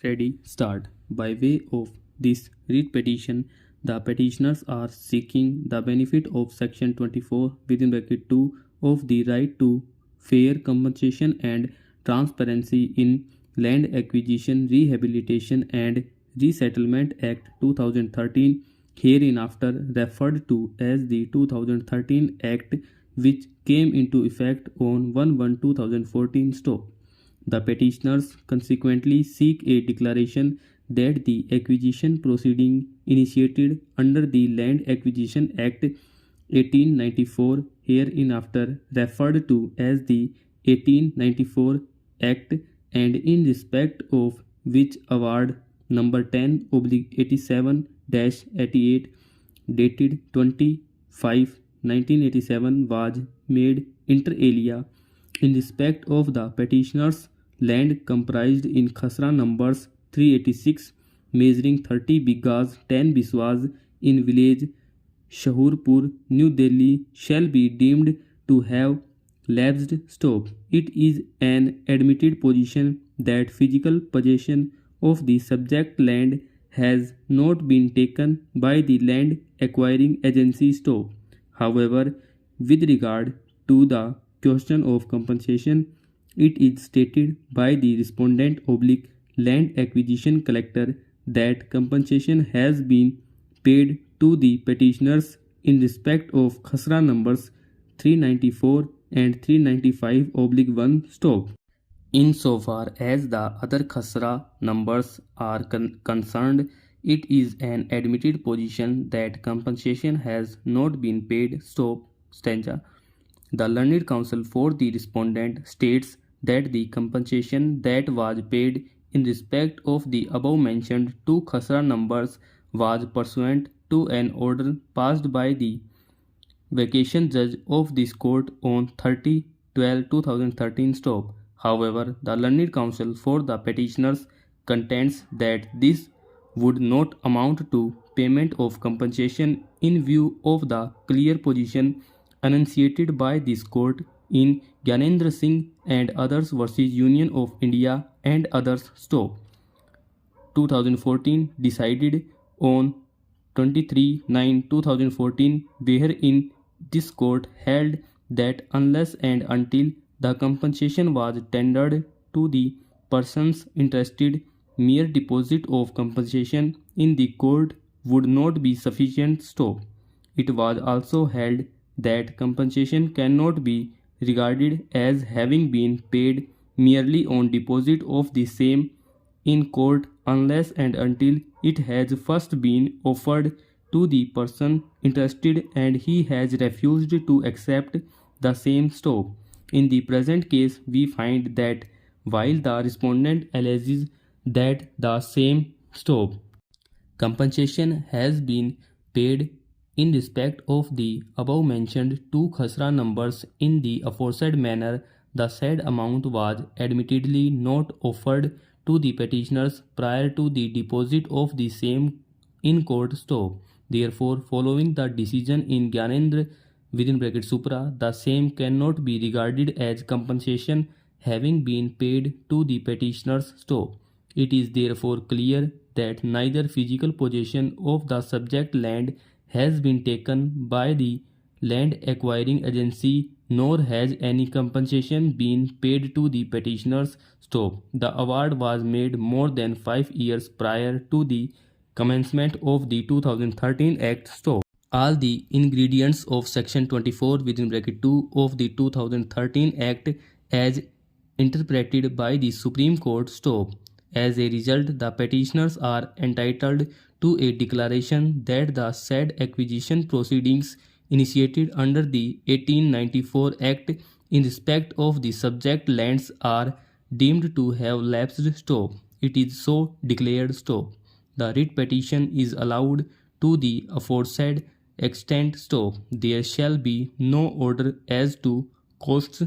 Ready, start. By way of this writ petition, the petitioners are seeking the benefit of Section 24 within bracket 2 of the right to fair compensation and transparency in Land Acquisition, Rehabilitation and Resettlement Act 2013, hereinafter referred to as the 2013 Act, which came into effect on 1/1/2014. The petitioners consequently seek a declaration that the acquisition proceeding initiated under the Land Acquisition Act 1894, hereinafter referred to as the 1894 Act, and in respect of which award number 10/87-88 dated 25/1987 was made inter alia in respect of the petitioners' land comprised in Khasra numbers 386 measuring 30 bighas 10 biswas in village Shahurpur, New Delhi shall be deemed to have lapsed. It is an admitted position that physical possession of the subject land has not been taken by the land acquiring agency. However, with regard to the question of compensation, it is stated by the respondent oblique land acquisition collector that compensation has been paid to the petitioners in respect of Khasra numbers 394 and 395/1 Insofar as the other Khasra numbers are concerned, it is an admitted position that compensation has not been paid. Stanza. The learned counsel for the respondent states that the compensation that was paid in respect of the above mentioned two Khasra numbers was pursuant to an order passed by the vacation judge of this court on 30/12/2013. However, the learned counsel for the petitioners contends that this would not amount to payment of compensation in view of the clear position enunciated by this court in Gyanendra Singh and others versus Union of India and others. 2014 decided on 23/9/2014, wherein this court held that unless and until the compensation was tendered to the persons interested, mere deposit of compensation in the court would not be sufficient. It was also held that compensation cannot be regarded as having been paid merely on deposit of the same in court unless and until it has first been offered to the person interested and he has refused to accept the same. In the present case, we find that while the respondent alleges that the same compensation has been paid in respect of the above mentioned two Khasra numbers in the aforesaid manner, the said amount was admittedly not offered to the petitioners prior to the deposit of the same in court. Therefore, following the decision in Gyanendra within bracket supra, the same cannot be regarded as compensation having been paid to the petitioners. It is therefore clear that neither physical possession of the subject land has been taken by the land acquiring agency, nor has any compensation been paid to the petitioners. The award was made more than 5 years prior to the commencement of the 2013 Act. All the ingredients of Section 24 within bracket 2 of the 2013 Act as interpreted by the Supreme Court. As a result, the petitioners are entitled to a declaration that the said acquisition proceedings initiated under the 1894 Act in respect of the subject lands are deemed to have lapsed. It is so declared. The writ petition is allowed to the aforesaid extent. There shall be no order as to costs.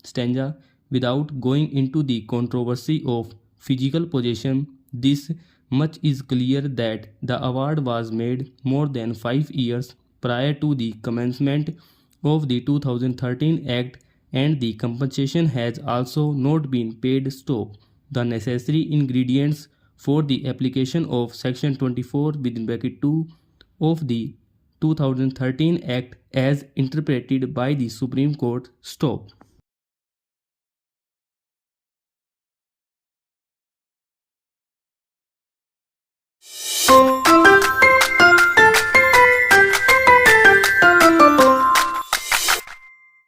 Stanza. Without going into the controversy of physical possession, this much is clear that the award was made more than 5 years prior to the commencement of the 2013 Act, and the compensation has also not been paid. The necessary ingredients for the application of Section 24 within bracket 2 of the 2013 Act as interpreted by the Supreme Court. Stop.